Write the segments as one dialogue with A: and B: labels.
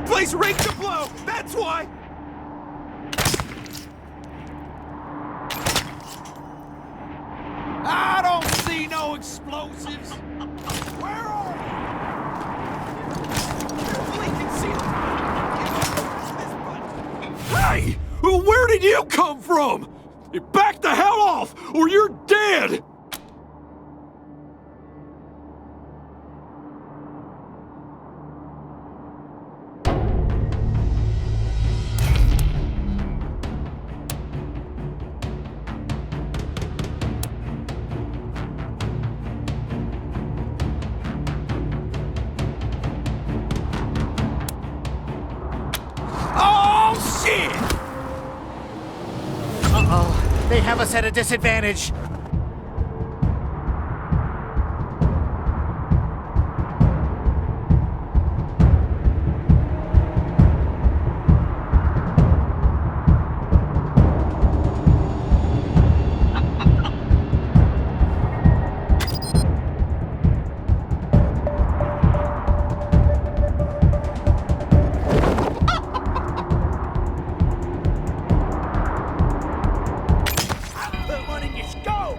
A: Place rigged to blow! That's why! I don't see no explosives! Where are they? Carefully concealed! Hey! Where did you come from? Back the hell off, or you're dead!
B: They have us at a disadvantage.
A: Go!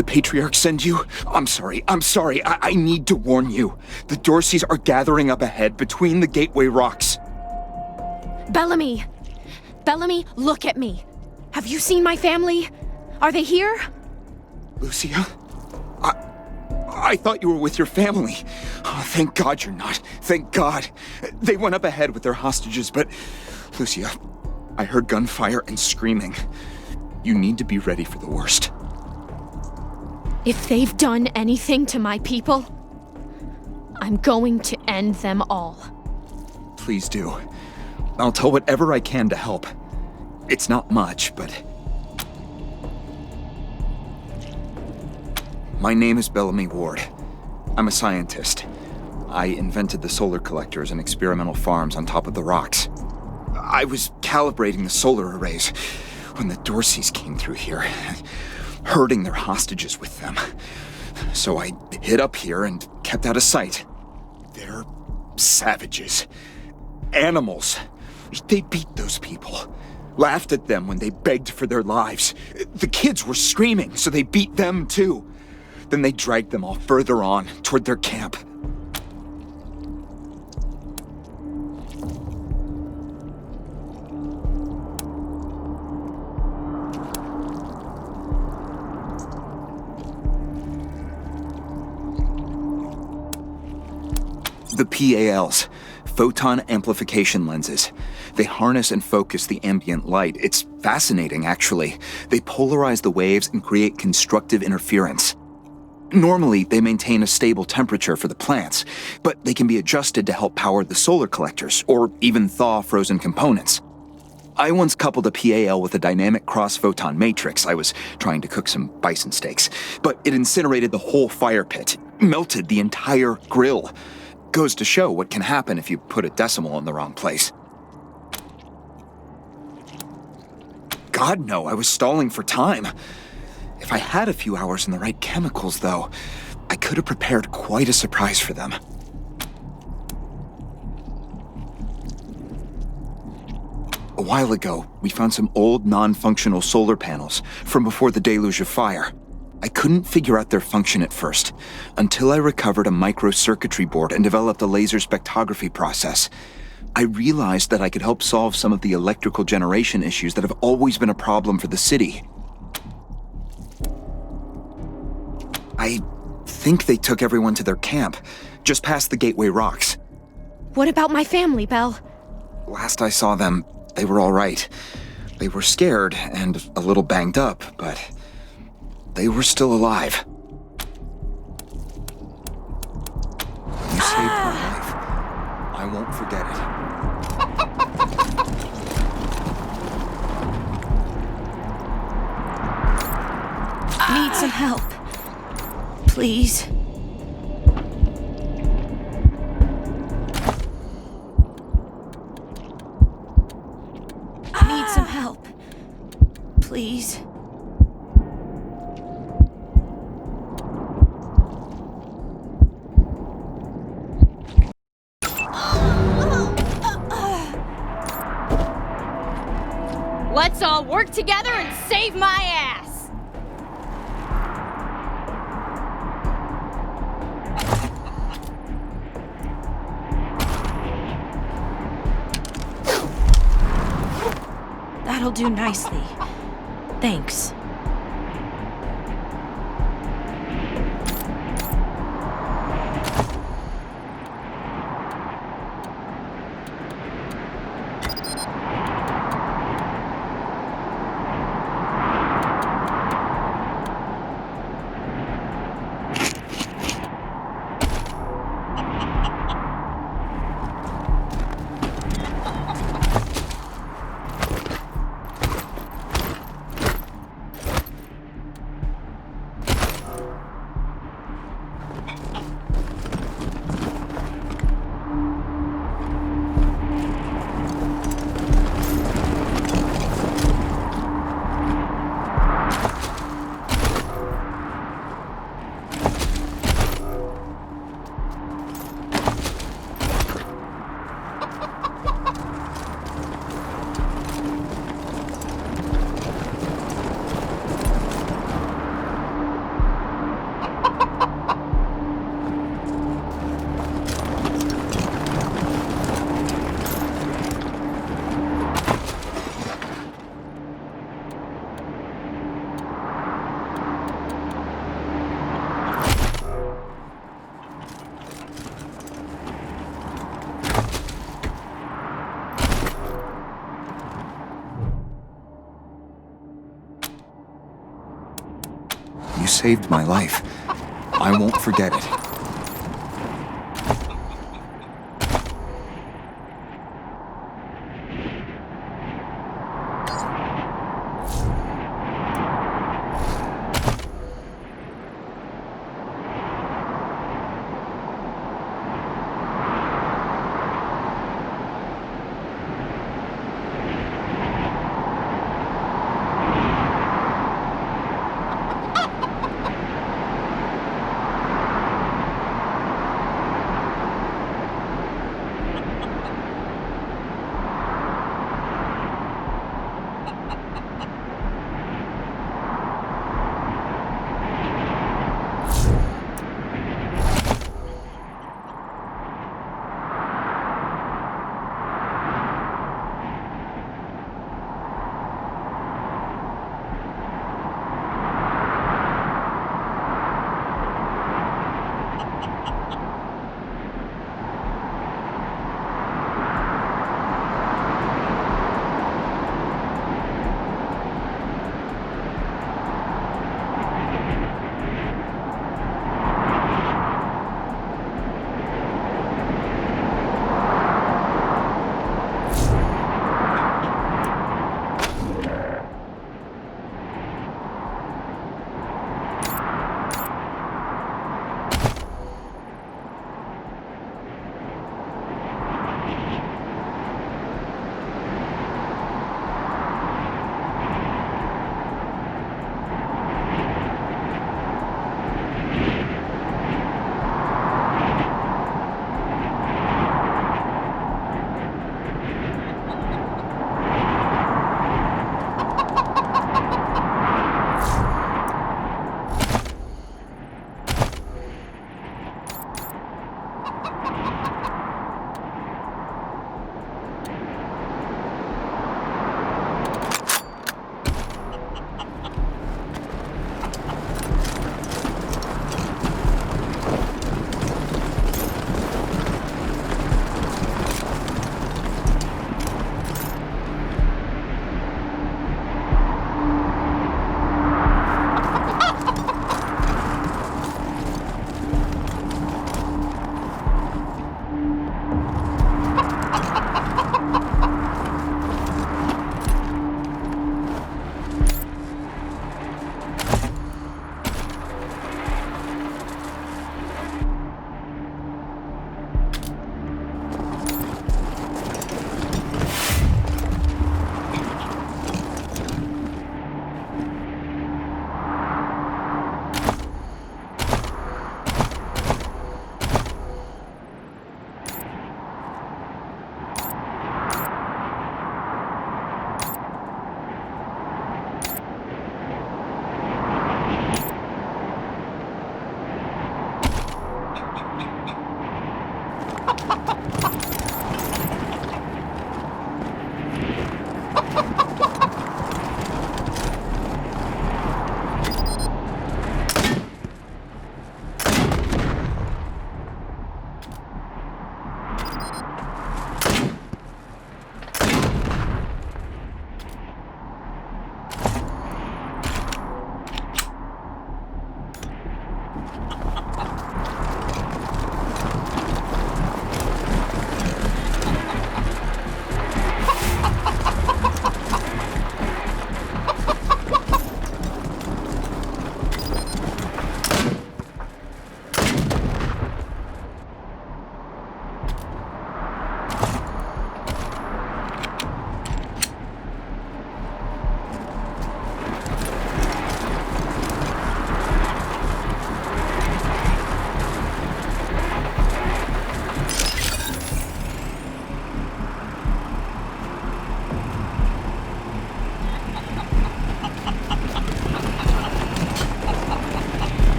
C: the Patriarch send you? I'm sorry. I need to warn you. The Dorseys are gathering up ahead between the gateway rocks.
D: Bellamy! Bellamy, look at me. Have you seen my family? Are they here?
C: Lucia? I thought you were with your family. Oh, thank God you're not. Thank God. They went up ahead with their hostages, but... Lucia, I heard gunfire and screaming. You need to be ready for the worst.
D: If they've done anything to my people, I'm going to end them all.
C: Please do. I'll tell whatever I can to help. It's not much, but... My name is Bellamy Ward. I'm a scientist. I invented the solar collectors and experimental farms on top of the rocks. I was calibrating the solar arrays when the Dorseys came through here, herding their hostages with them. So I hid up here and kept out of sight. They're savages. Animals. They beat those people. Laughed at them when they begged for their lives. The kids were screaming, so they beat them too. Then they dragged them all further on, toward their camp. The PALs, photon amplification lenses. They harness and focus the ambient light. It's fascinating, actually. They polarize the waves and create constructive interference. Normally, they maintain a stable temperature for the plants, but they can be adjusted to help power the solar collectors, or even thaw frozen components. I once coupled a PAL with a dynamic cross-photon matrix. I was trying to cook some bison steaks, but it incinerated the whole fire pit, melted the entire grill. Goes to show what can happen if you put a decimal in the wrong place. God, no, I was stalling for time. If I had a few hours and the right chemicals, though, I could have prepared quite a surprise for them. A while ago, we found some old non-functional solar panels from before the deluge of fire. I couldn't figure out their function at first, until I recovered a microcircuitry board and developed a laser spectrography process. I realized that I could help solve some of the electrical generation issues that have always been a problem for the city. I think they took everyone to their camp, just past the Gateway Rocks.
D: What about my family, Belle?
C: Last I saw them, they were all right. They were scared and a little banged up, but they were still alive. You saved my life. I won't forget it.
D: Need some help. Please. Need some help. Please. Let's all work together and save my ass! That'll do nicely. Thanks.
C: saved my life. I won't forget it.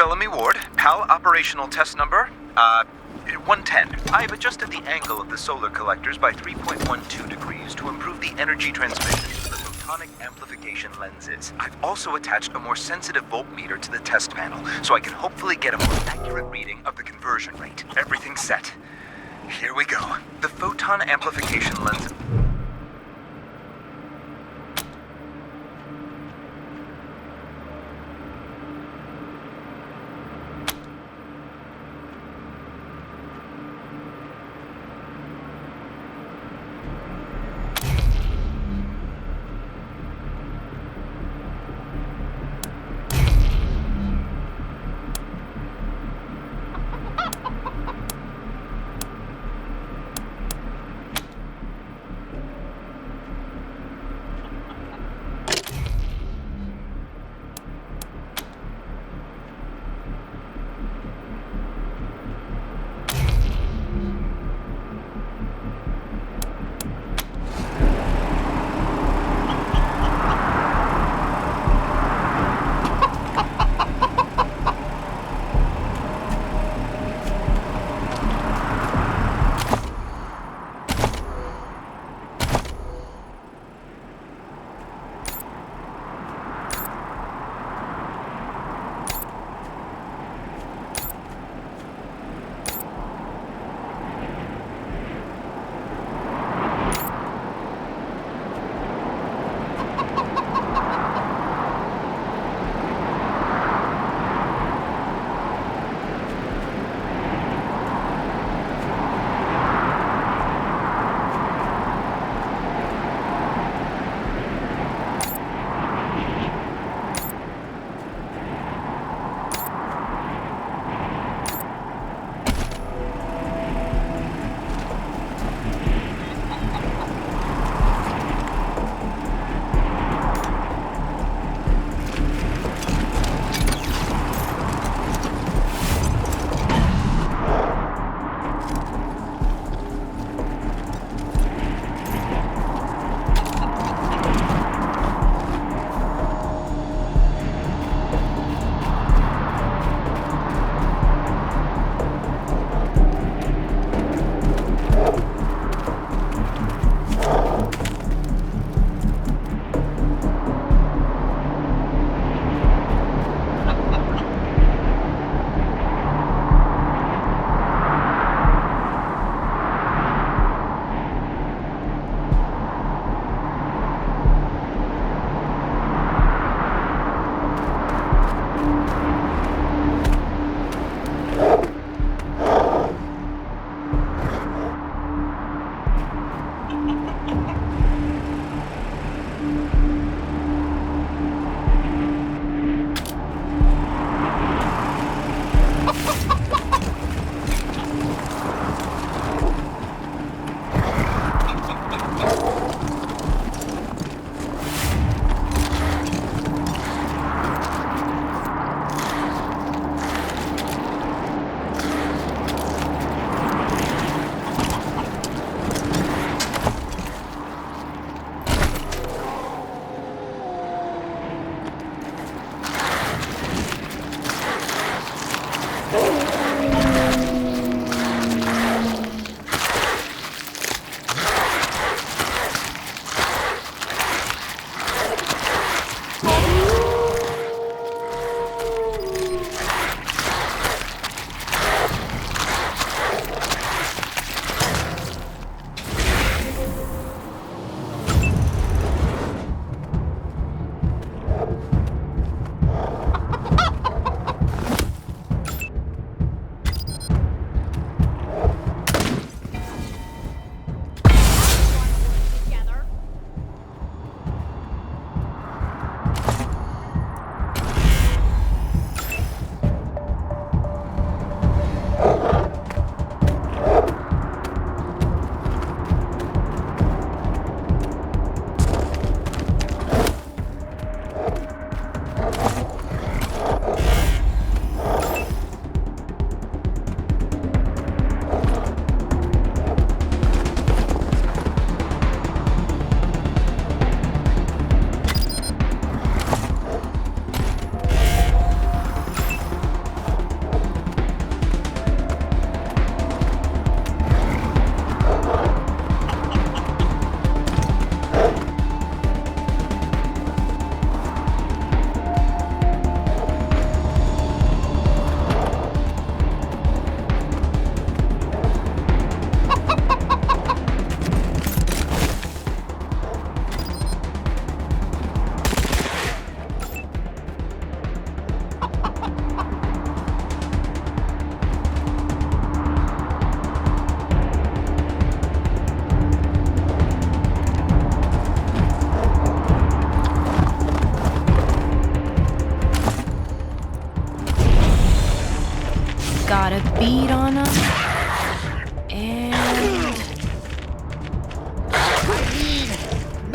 C: Bellamy Ward, PAL operational test number, 110. I've adjusted the angle of the solar collectors by 3.12 degrees to improve the energy transmission to the photonic amplification lenses. I've also attached a more sensitive voltmeter to the test panel, so I can hopefully get a more accurate reading of the conversion rate. Everything's set. Here we go. The photon amplification lens...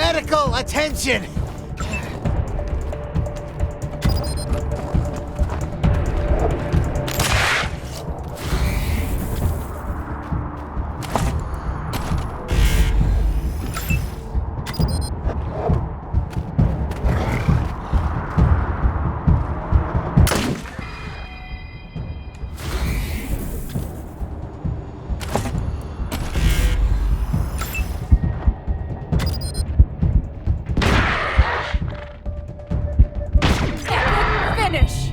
B: Medical attention!
D: Finish!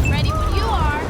D: Ready when you are.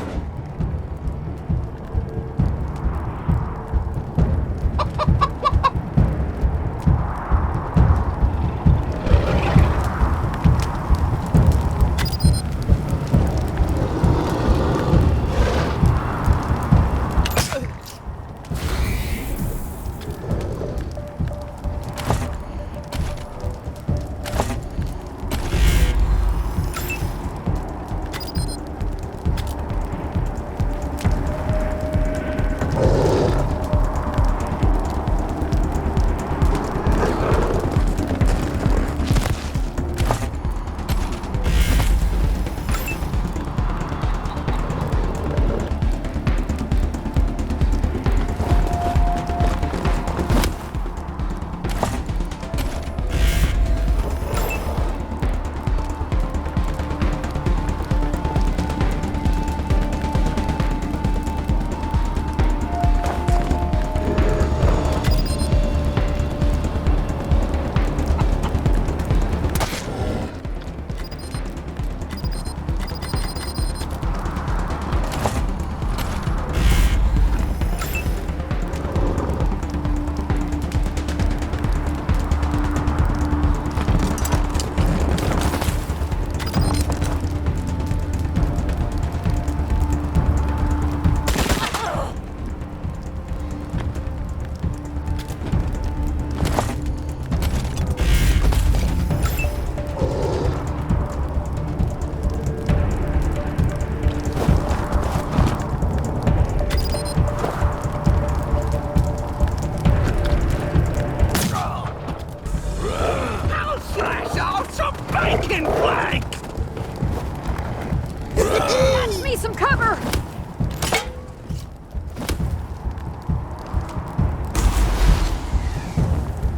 D: Catch me some cover!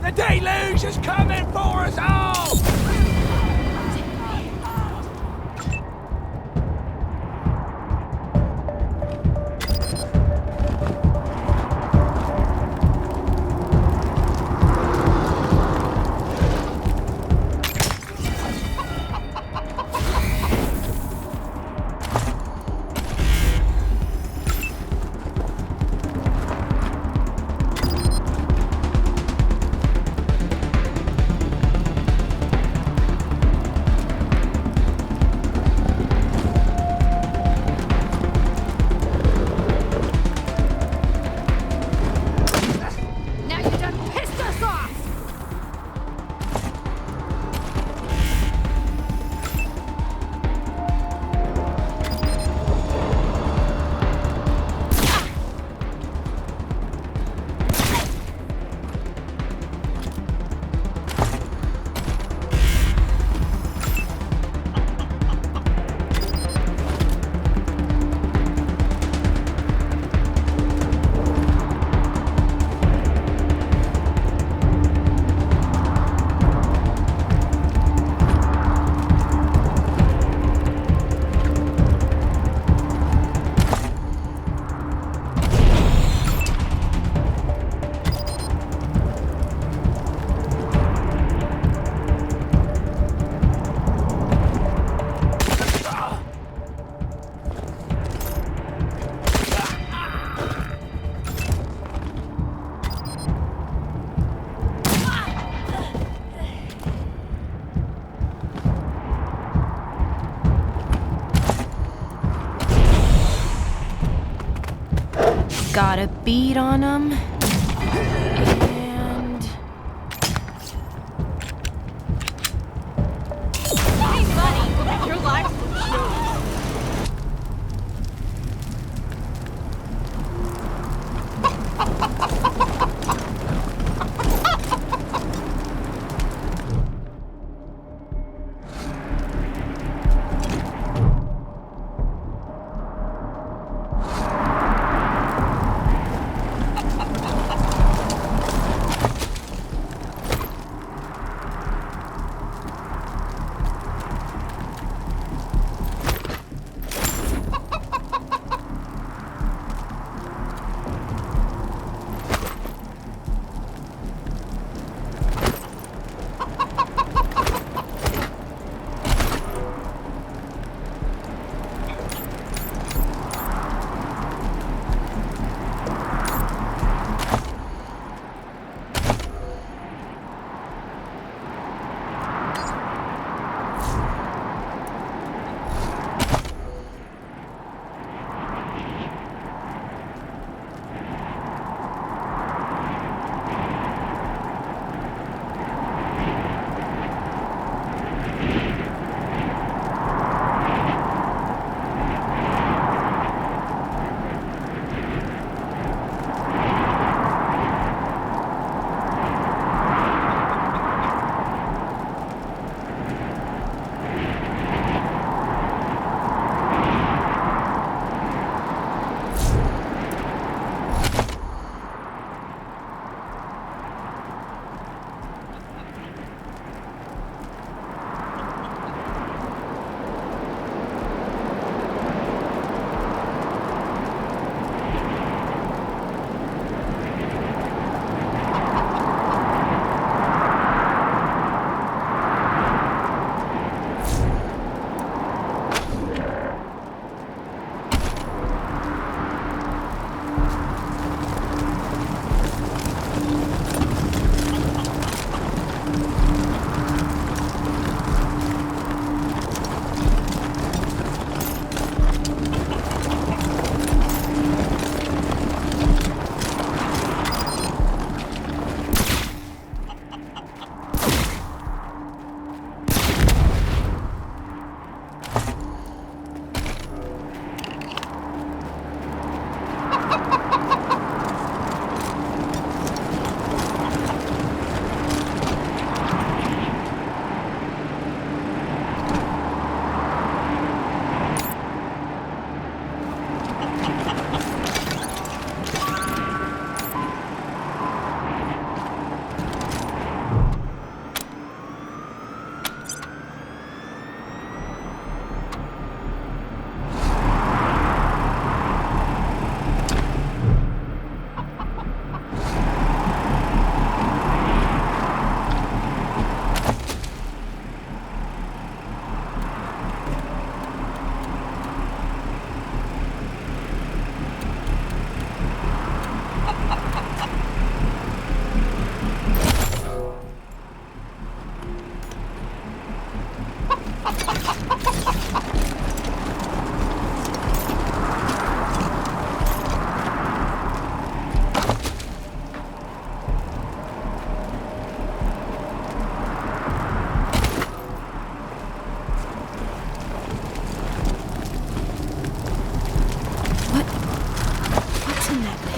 B: The deluge is coming for us all!
D: got a bead on them. And... Hey, buddy! Your life's shows.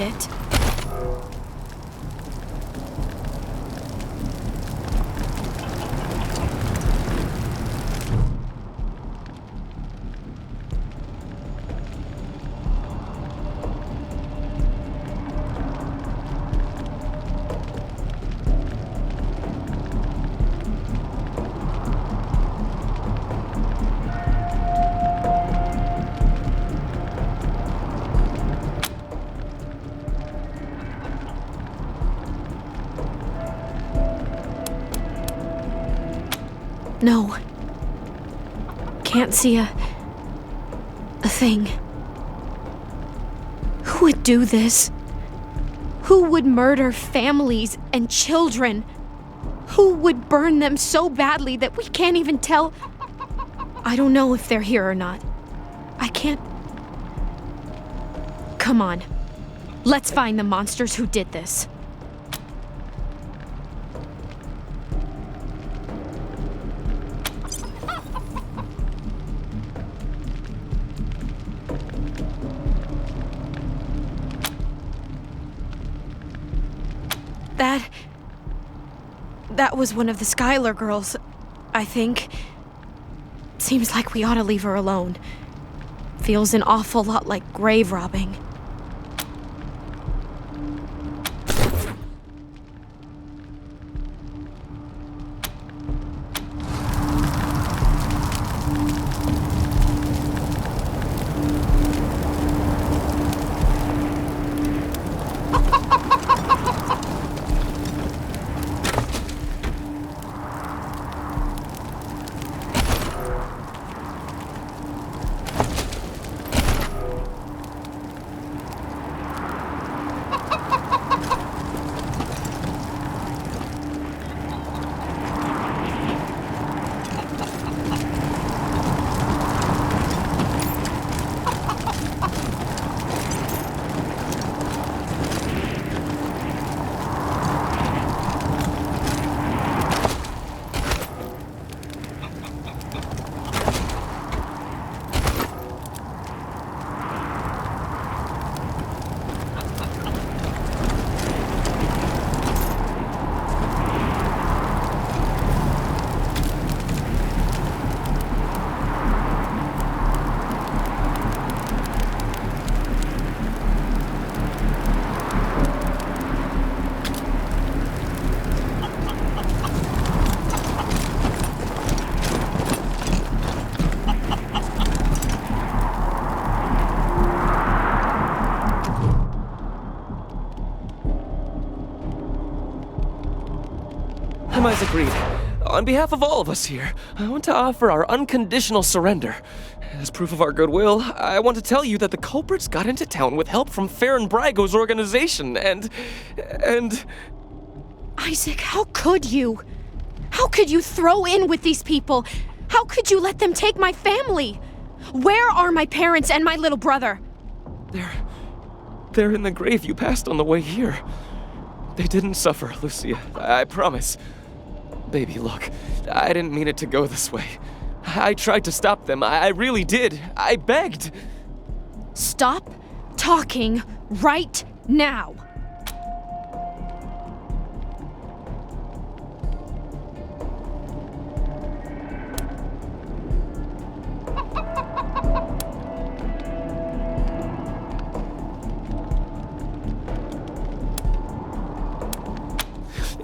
D: pit. No. Can't see a thing. Who would do this? Who would murder families and children? Who would burn them so badly that we can't even tell? I don't know if they're here or not. I can't... Come on. Let's find the monsters who did this. That was one of the Skylar girls, I think. Seems like we ought to leave her alone. Feels an awful lot like grave robbing.
E: Compromise agreed. On behalf of all of us here, I want to offer our unconditional surrender. As proof of our goodwill, I want to tell you that the culprits got into town with help from Farron Brago's organization, and...
D: Isaac, how could you? How could you throw in with these people? How could you let them take my family? Where are my parents and my little brother?
E: They're in the grave you passed on the way here. They didn't suffer, Lucia, I promise. Baby, look, I didn't mean it to go this way. I tried to stop them, I really did. I begged.
D: Stop talking right now.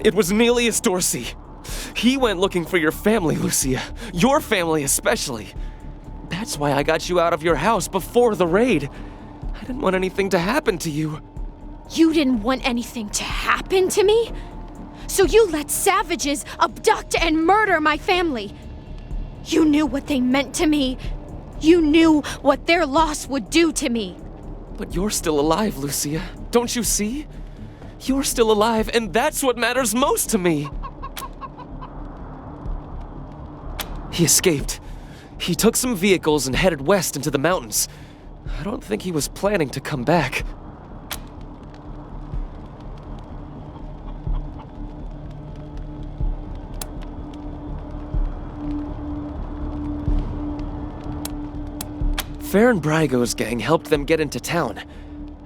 E: It was Neelius Dorsey. He went looking for your family, Lucia. Your family especially. That's why I got you out of your house before the raid. I didn't want anything to happen to you.
D: You didn't want anything to happen to me? So you let savages abduct and murder my family. You knew what they meant to me. You knew what their loss would do to me.
E: But you're still alive, Lucia. Don't you see? You're still alive, and that's what matters most to me. He escaped. He took some vehicles and headed west into the mountains. I don't think he was planning to come back. Farron Brago's gang helped them get into town.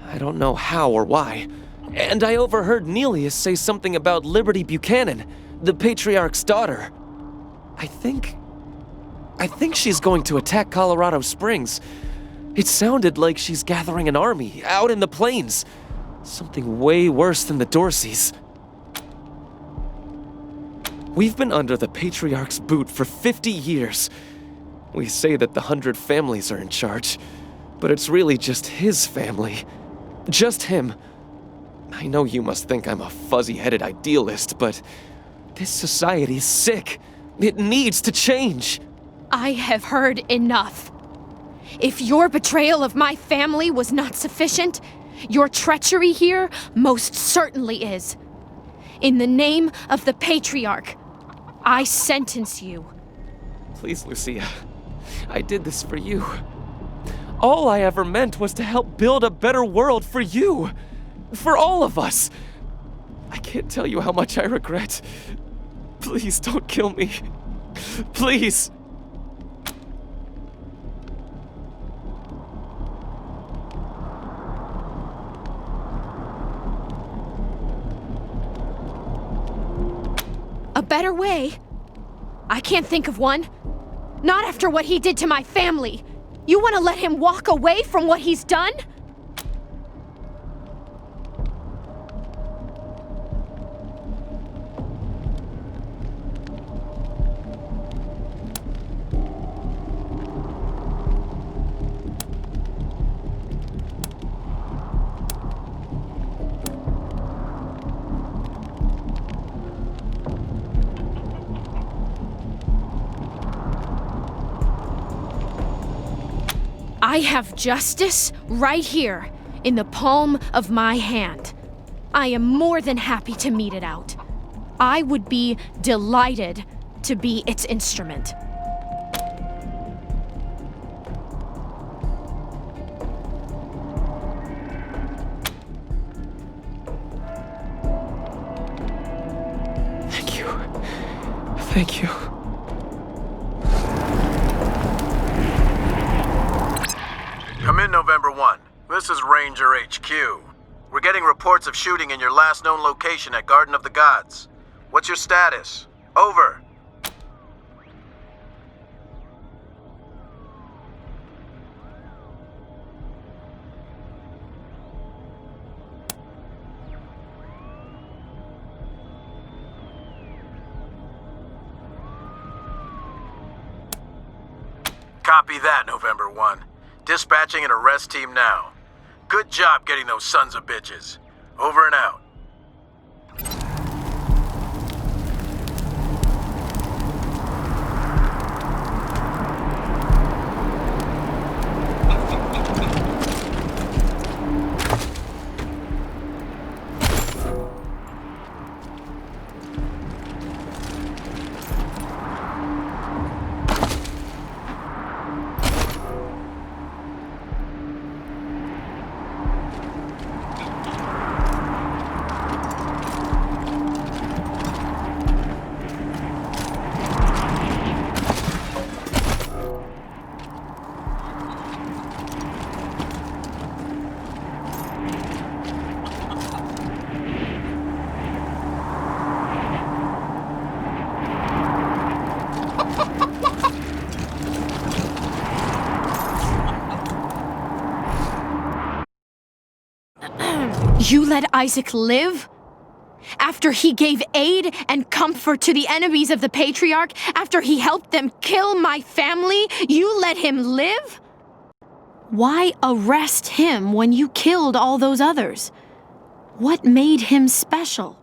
E: I don't know how or why. And I overheard Neelius say something about Liberty Buchanan, the Patriarch's daughter. I think she's going to attack Colorado Springs. It sounded like she's gathering an army out in the plains. Something way worse than the Dorseys. We've been under the Patriarch's boot for 50 years. We say that the 100 families are in charge, but it's really just his family. Just him. I know you must think I'm a fuzzy-headed idealist, but this society's sick. It needs to change.
D: I have heard enough. If your betrayal of my family was not sufficient, your treachery here most certainly is. In the name of the Patriarch, I sentence you.
E: Please, Lucia. I did this for you. All I ever meant was to help build a better world for you. For all of us. I can't tell you how much I regret. Please don't kill me. Please.
D: A better way? I can't think of one. Not after what he did to my family. You want to let him walk away from what he's done? I have justice right here, in the palm of my hand. I am more than happy to mete it out. I would be delighted to be its instrument.
E: Thank you. Thank you.
F: Come in, November 1. This is Ranger HQ. We're getting reports of shooting in your last known location at Garden of the Gods. What's your status? Over. Copy that, November 1. Dispatching an arrest team now. Good job getting those sons of bitches. Over and out.
D: You let Isaac live? After he gave aid and comfort to the enemies of the Patriarch? After he helped them kill my family? You let him live? Why arrest him when you killed all those others? What made him special?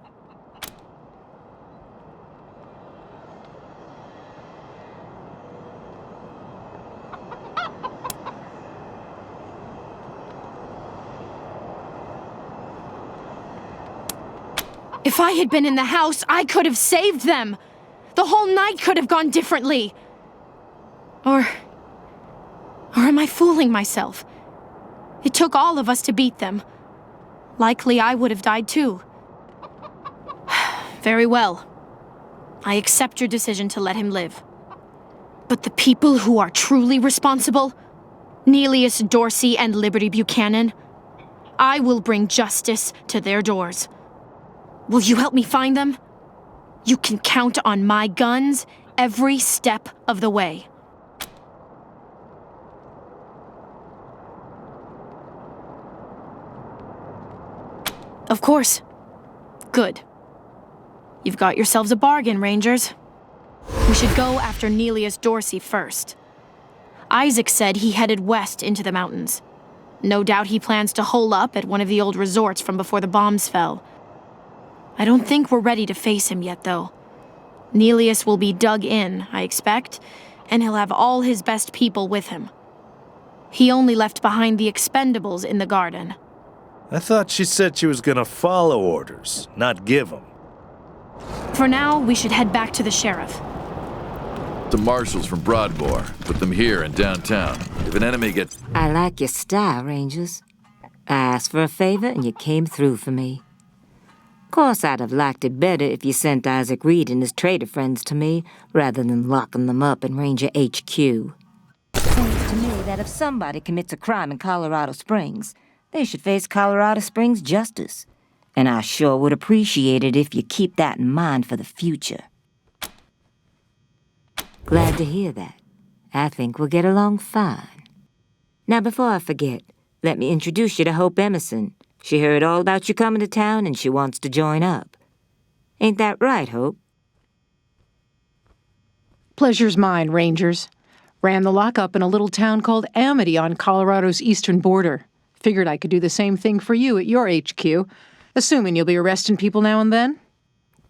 D: If I had been in the house, I could have saved them. The whole night could have gone differently. Or am I fooling myself? It took all of us to beat them. Likely I would have died too. Very well. I accept your decision to let him live. But the people who are truly responsible, Neelius Dorsey and Liberty Buchanan, I will bring justice to their doors. Will you help me find them? You can count on my guns every step of the way. Of course. Good. You've got yourselves a bargain, Rangers. We should go after Neelius Dorsey first. Isaac said he headed west into the mountains. No doubt he plans to hole up at one of the old resorts from before the bombs fell. I don't think we're ready to face him yet, though. Neelius will be dug in, I expect, and he'll have all his best people with him. He only left behind the expendables in the garden.
G: I thought she said she was gonna follow orders, not give them.
D: For now, we should head back to the sheriff.
H: The marshals from Broadmoor. Put them here in downtown. If an enemy gets...
I: I like your style, Rangers. I asked for a favor and you came through for me. Of course, I'd have liked it better if you sent Isaac Reed and his traitor friends to me, rather than locking them up in Ranger HQ. Seems to me that if somebody commits a crime in Colorado Springs, they should face Colorado Springs justice. And I sure would appreciate it if you keep that in mind for the future. Glad to hear that. I think we'll get along fine. Now, before I forget, let me introduce you to Hope Emerson. She heard all about you coming to town and she wants to join up. Ain't that right, Hope?
J: Pleasure's mine, Rangers. Ran the lockup in a little town called Amity on Colorado's eastern border. Figured I could do the same thing for you at your HQ, assuming you'll be arresting people now and then.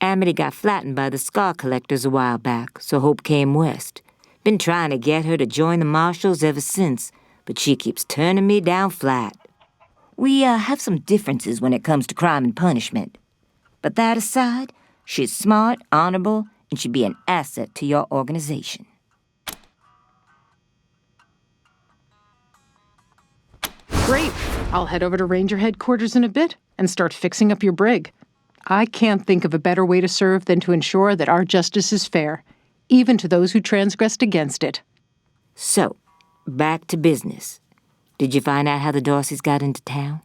I: Amity got flattened by the scar collectors a while back, so Hope came west. Been trying to get her to join the marshals ever since, but she keeps turning me down flat. We have some differences when it comes to crime and punishment. But that aside, she's smart, honorable, and should be an asset to your organization.
J: Great. I'll head over to Ranger headquarters in a bit and start fixing up your brig. I can't think of a better way to serve than to ensure that our justice is fair, even to those who transgressed against it.
I: So, back to business. Did you find out how the Dorseys got into town?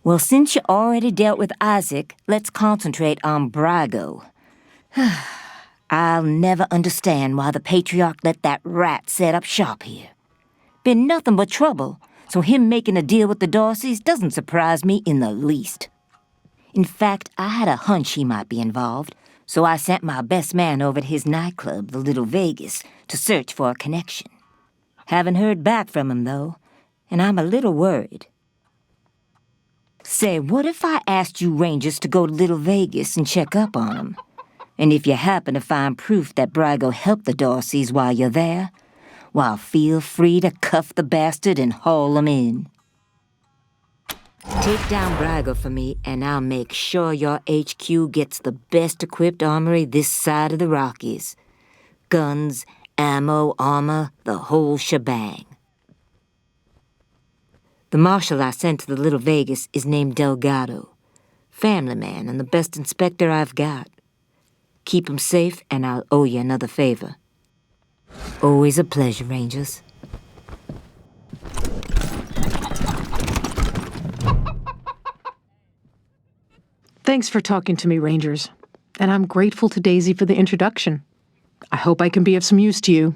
I: Well, since you already dealt with Isaac, let's concentrate on Brago. I'll never understand why the Patriarch let that rat set up shop here. Been nothing but trouble, so him making a deal with the Dorseys doesn't surprise me in the least. In fact, I had a hunch he might be involved, so I sent my best man over to his nightclub, the Little Vegas, to search for a connection. Haven't heard back from him, though, and I'm a little worried. Say, what if I asked you Rangers to go to Little Vegas and check up on him? And if you happen to find proof that Brago helped the Dorseys while you're there, well, feel free to cuff the bastard and haul him in. Take down Brago for me, and I'll make sure your HQ gets the best-equipped armory this side of the Rockies. Guns, ammo, armor, the whole shebang. The marshal I sent to the Little Vegas is named Delgado. Family man and the best inspector I've got. Keep him safe, and I'll owe you another favor. Always a pleasure, Rangers.
J: Thanks for talking to me, Rangers. And I'm grateful to Daisy for the introduction. I hope I can be of some use to you.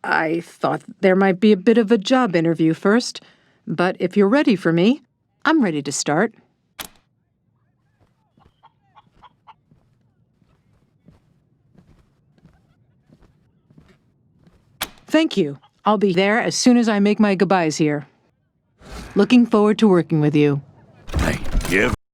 J: I thought there might be a bit of a job interview first, but if you're ready for me, I'm ready to start. Thank you. I'll be there as soon as I make my goodbyes here. Looking forward to working with you.
A: Hey, give